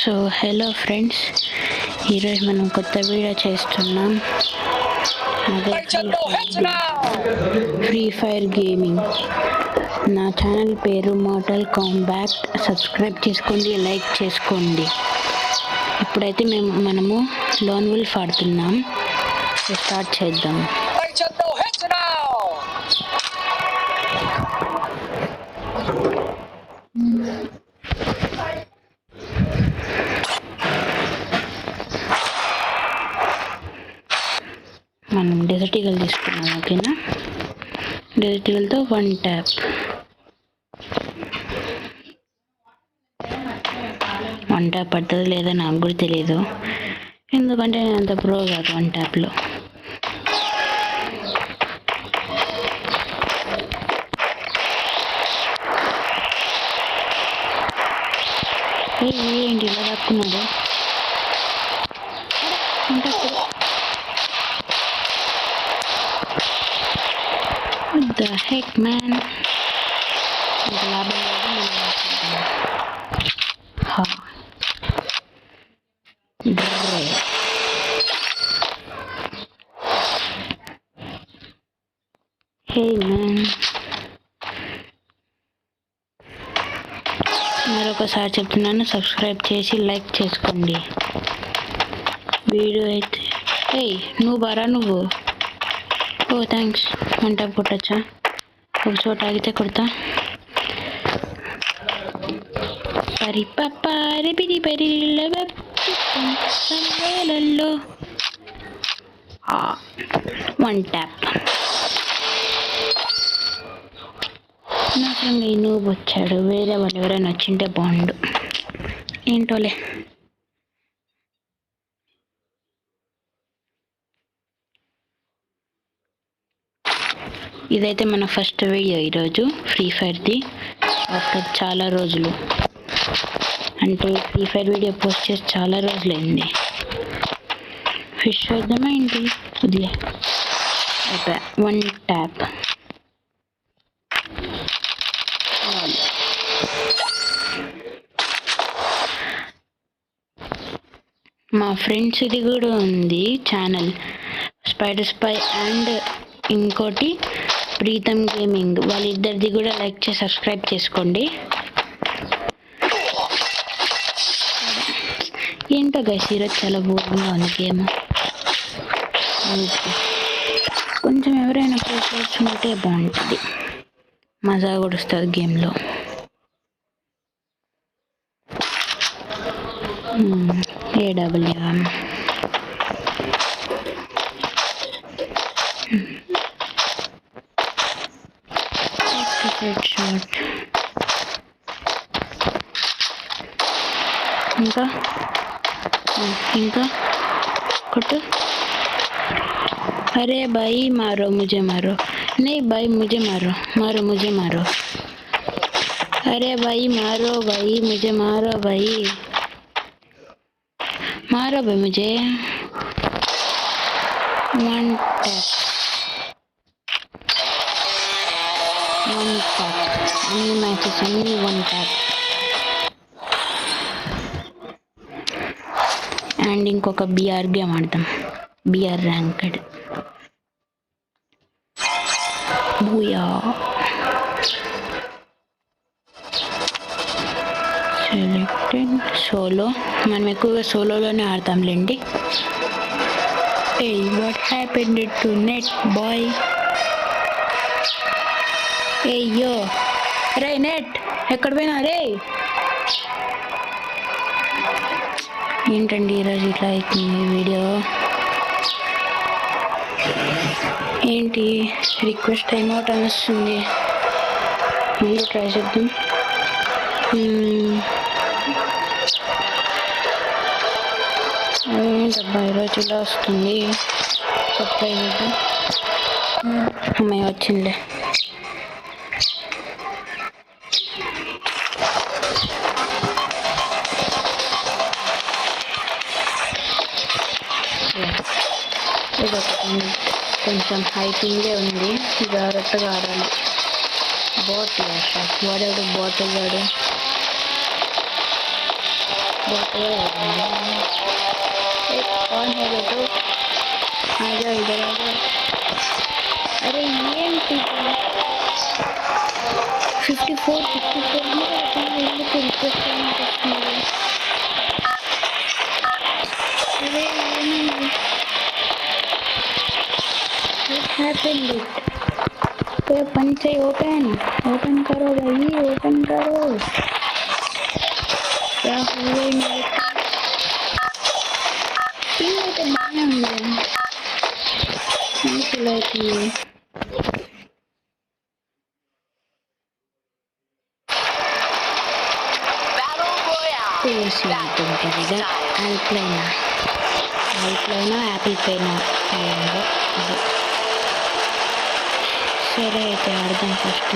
So hello friends, ఈరోజు మనం కొత్త వీడియో చేస్తున్నాం. అదే ఫ్రీ ఫైర్ గేమింగ్. నా ఛానల్ పేరు మోర్టల్ కాంబాట్. సబ్స్క్రైబ్ చేసుకోండి, లైక్ చేసుకోండి. ఇప్పుడైతే మనము లోన్ వుల్ఫ్ ఆడుతున్నాం. స్టార్ట్ చేద్దాం. మనం డెజర్ట్ ఈగల్ తీసుకున్నాం. ఓకేనా, డెజర్ట్ ఈగల్తో 1 ట్యాప్. 1 ట్యాప్ పడుతుంది లేదా నాకు కూడా తెలియదు, ఎందుకంటే నేను అంత ప్రో కాదు 1 ట్యాప్లో. ఏంటి ఇలా దక్కున్నాడు? What the heck, man? లాభం హే మ్యాన్, మరొకసారి చెప్తున్నాను, సబ్స్క్రైబ్ చేసి లైక్ చేసుకోండి. వీడియో అయితే నువ్వు బారా నువ్వు. ఓ థ్యాంక్స్. 1 ట్యాప్ కొట్టచ్చా? ఒక చోట ఆగితే కొడతా. పరి పరి పిరి పరి 1 ట్యాప్. నాకు నువ్వు వచ్చాడు, వేరే వాళ్ళు ఎవరైనా వచ్చింటే బాగుండు. ఏంటోలే. ఇదైతే మన ఫస్ట్ వీడియో ఈరోజు ఫ్రీ ఫైర్ది. ఆఫ్టర్ చాలా రోజులు, అంటే ఫ్రీ ఫైర్ వీడియో పోస్ట్ చేసి చాలా రోజులైంది. ఫిష్ వేద్దామా ఏంటి? వదిలే. 1 ట్యాప్. మా ఫ్రెండ్స్ ఇది కూడా ఉంది ఛానల్, స్పైడర్ స్పై అండ్ ఇంకోటి ప్రీతం గేమింగ్. వాళ్ళిద్దరిది కూడా లైక్ చేసి సబ్స్క్రైబ్ చేసుకోండి. ఏంటో గైస్, ఈరోజు చాలా బోరింగ్గా ఉంది గేమ్. కొంచెం ఎవరైనా ప్లేయర్స్ ఉంటే బాగుంటుంది, మజా కూడా వస్తుంది గేమ్లో. AWM shot. ఇంకా కొట్టు. अरे भाई मारो मुझे, मारो. नहीं भाई मुझे मारो, मारो मुझे मारो. अरे भाई मारो भाई, मुझे मारो भाई, मारो भाई मुझे. 1 tap. 1 tap. Any matches, only 1 tap. And ఇంకొక BR గేమ్ ఆడతాం, BR ranked. Booyah. Selected solo. మనం ఎక్కువగా సోలోలోనే ఆడతాంలేండి. What happened to net boy? అయ్యో రే, నెట్ ఎక్కడ పోయినా రే? ఏంటండి ఈరోజు ఇట్లా అవుతుంది వీడియో? ఏంటి రిక్వెస్ట్ టైమ్అవుట్ అని వస్తుంది? మీరు ట్రై చేద్దాం. డబ్బా ఈరోజు ఇలా వస్తుంది. సర్ప్రైజ్ చేద్దాం. అమ్మాయి వచ్చిందిలే. కొంచెం హైకింగే ఉంది, జాగ్రత్తగా ఆడాలి. బోట్ వాడేవాడు, బాటిల్ వాడు. कौन है बेटो? आ जाओ इधर आ जाओ। अरे ये 54 रिक्वेस्ट अरे पंच ओपन करो भाई, ओपन करो। क्या हुआ मेरे तो बढ़िया होंगे नहीं चलाती है। యాపిల్ పైన సరే అయితే ఆడదాం ఫస్ట్.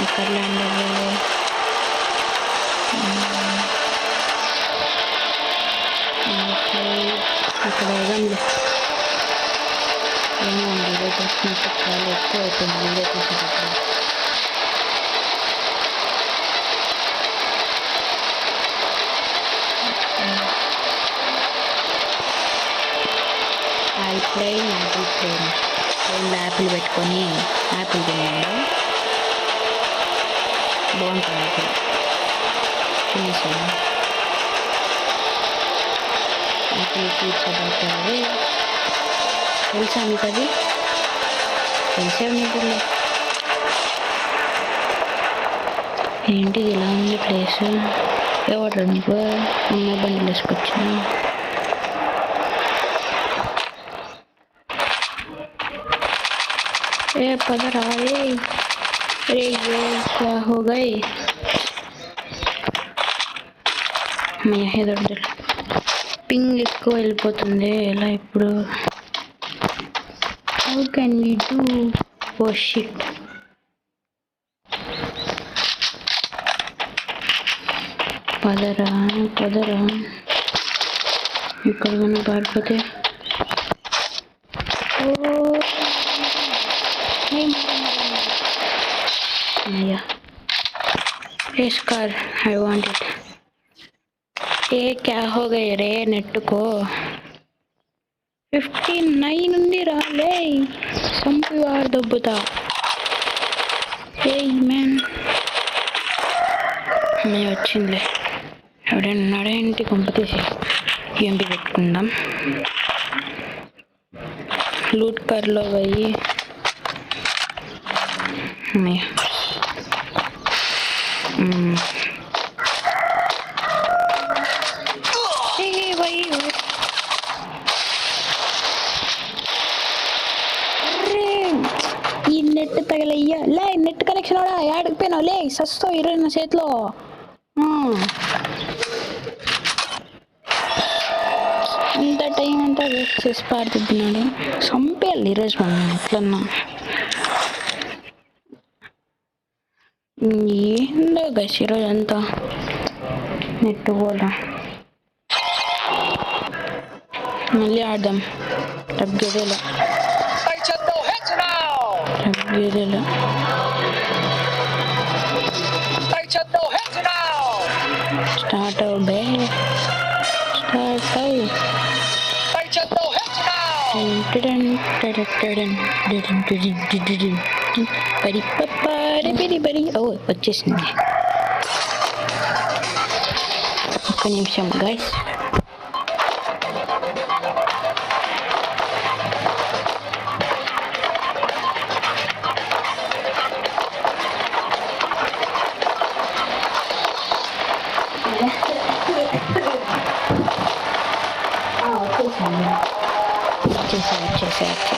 ఇక్కడ ల్యాండ్ అవ్వాలి. అక్కడ వేద్దాంలే. ఏమో వీడియో చూసినట్టు చాలా ఎక్కువ అవుతుంది వీడియో చూసేటప్పుడు. యాపిల్ ప్లేన్ యాపిల్ పెట్టుకొని యాపిల్ తిన్నాడు. బాగుంటుంది యాపిల్ తినేసాను. యాపిల్ పిజ్జా పడుతుంది తెలుసా మీకు? అది తెలిసే ఉంటుంది. ఏంటిది ఇలా ఉంది ప్లేస్? ఎవరు నువ్వు? అమ్మాయి బండిలు వేసుకొచ్చిన. ए पदर आए. अरे ये क्या हो गए? ఇద్దరు పింగ్ ఎక్కువ వెళ్ళిపోతుంది. ఎలా ఇప్పుడు? How can we do? Oh shit. పదరా ఇక్కడ కన్నా పారిపోతే. इस कार आई वांट इट. ये क्या हो गए रे नेट को? 59 ఉంది రాలే. సంపి వాడు దొబ్బుతా. ఏ మ్యాన్ నేను వచ్చిందిలే. ఎవడన్నాడే ఇంటి కొంపతీసి ఎంపీ పెట్టుకుందాం. లూట్ కార్లో పోయి ఈ నెట్ తగలయ్యా. లే నెట్ కనెక్షన్ కూడా ఆడకపోయినావు. లే సస్తో ఇరవై నా చేతిలో. ఇంత టైం అంతా వేస్ట్ చేసి పాడుతున్నాడు. చంపేయాలి ఈరోజు మనం ఎట్లన్నా. ఏందో గస్ ఈరోజు అంతా నెట్ కూడా. మళ్ళీ ఆడదాం. తగ్గేదేలా స్టార్ట్ అవ్వే. స్టార్ట్ అయ్యి బడి. ఓ వచ్చేసింది. ఒక్క నిమిషం గైస్. వచ్చేసా.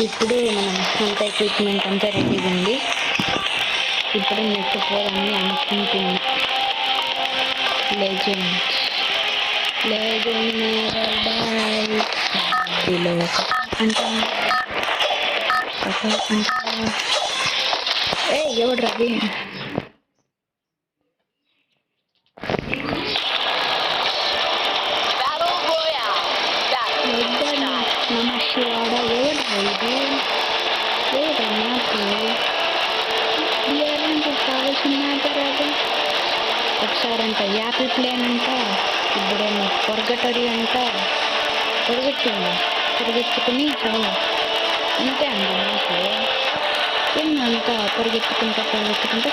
ఇప్పుడు మనం అంత ఎక్విప్మెంట్ అంతా రెడీగా ఉంది. ఇప్పుడు నెట్ పోవాలని అనుకుంటున్నాం. ఎవడు రవి? ఒకసారి ఫ్లవర్ అంట, యాపిల్ ప్లేన్ అంట, ఇప్పుడేమో పొరగటరీ అంట. పరిగెత్తుకుని చావు అంతే అండి. నాకు అంతా పరిగెత్తుకుంటూ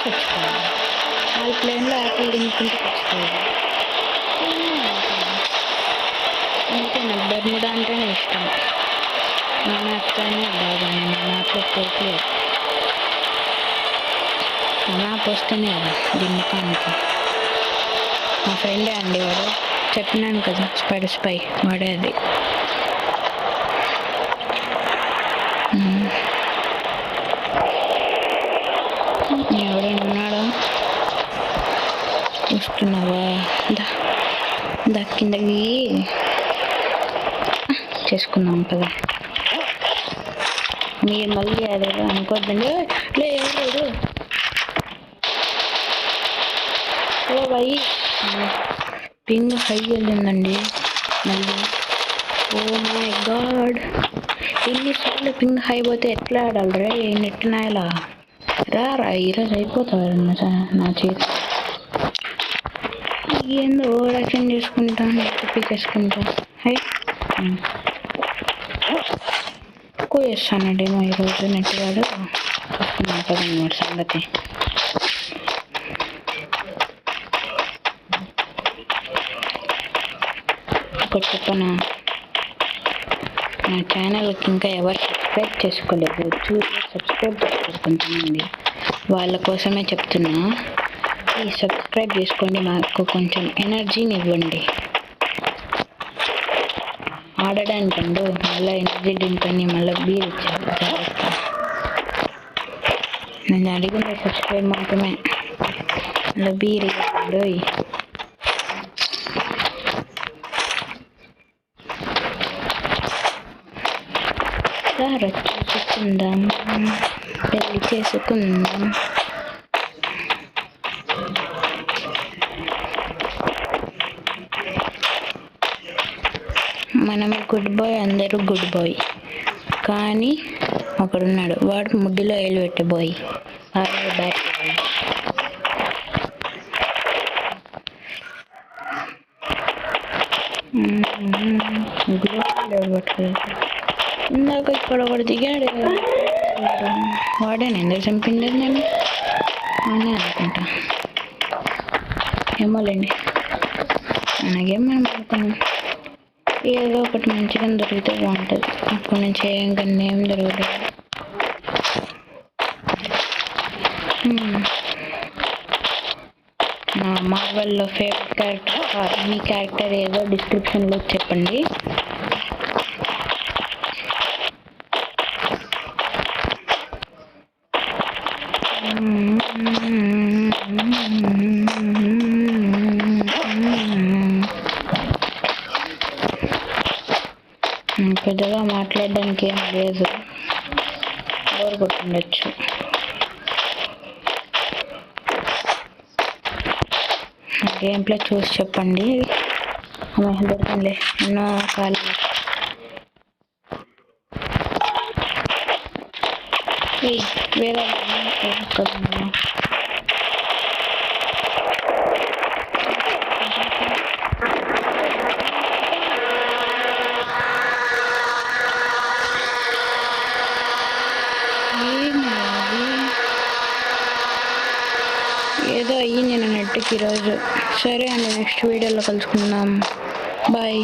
చచ్చిపోయాను. వాళ్ళ ప్లేన్లో యాపిల్ తినుకుంటూ చచ్చిపోయాడు. అందుకే నాకు బర్ముడా అంటేనే ఇష్టం. మా మ్యాప్తోనే బాగా మా మ్యాప్లో పోట్లేదు. మా మ్యాప్ వస్తేనే కదా దీన్ని కానికి. మా ఫ్రెండే అండి వాడు, చెప్పినాను కదా స్పైడర్ స్పై, వాడే అది. ఎవరైనా ఉన్నాడా? వస్తున్నావా? కిందకి చేసుకుందాం కదా. మీరు మళ్ళీ అదేదో అనుకోద్దండి. లేదు బాయ్, పింగ్ హై వెళ్ళిందండి మళ్ళీ. ఓ మై గాడ్, ఎన్నిసార్లు పింగ్ హై పోతే ఎట్లా ఆడాలి రే నెట్ నాయలా? రా ఈరోజు అయిపోతారు నా చేతి. ఏందో ఓవరాక్షన్ చేసుకుంటా, చేసుకుంటా. హై ఎక్కువ చేస్తానండేమో ఈరోజు నెట్ వాడు. చూస్తున్నాం కదండి సంగతి. ఒకటి చెప్పనా, నా ఛానల్కి ఇంకా ఎవరు సబ్స్క్రైబ్ చేసుకోలేదు. సబ్స్క్రైబ్ చేసుకోరు కొంతమంది, వాళ్ళ కోసమే చెప్తున్నా. ప్లీజ్ సబ్స్క్రైబ్ చేసుకోండి, మాకు కొంచెం ఎనర్జీని ఇవ్వండి ఆడడానికండు. మళ్ళీ ఎనర్జీ డ్రింక్ అని మళ్ళీ బీర్ ఇచ్చారు. జాగ్రత్త, నేను అడిగింది సబ్స్క్రైబ్ మాత్రమే, మళ్ళీ బీర్ ఇవ్వండి. చేసుకుందాం, పెళ్ళి చేసుకుందాం. మనం గుడ్ బాయ్, అందరూ గుడ్ బాయ్, కానీ ఒకడున్నాడు వాడు ముడ్డిలో వేలు పెట్టే బాయ్. బ్యాక్ ఇందాక ఇక్కడ ఒకటి దిగాడు, వాడేనా ఎందుకు చంపింది నేను? అవునే అనుకుంటా, ఏమోలేండి, మనకేం మనం అనుకున్నాం. ఏదో ఒకటి మంచిగా దొరికితే బాగుంటుంది. అప్పుడు నుంచి ఏం ఏం దొరకలేదు. నా మార్వెల్లో ఫేవరెట్ క్యారెక్టర్, మీ క్యారెక్టర్ ఏదో డిస్క్రిప్షన్లో చెప్పండి. పెద్దగా మాట్లాడడానికి ఏం లేదు, బోర్ కొట్టుండొచ్చు. గేమ్ ప్లే చూసి చెప్పండి. దొరకండి ఎన్నో ఖాళీ. వేరే ఏదో అయ్యింది నా నెట్కి ఈరోజు. సరే అండి, నెక్స్ట్ వీడియోలో కలుసుకుందాం. బాయ్.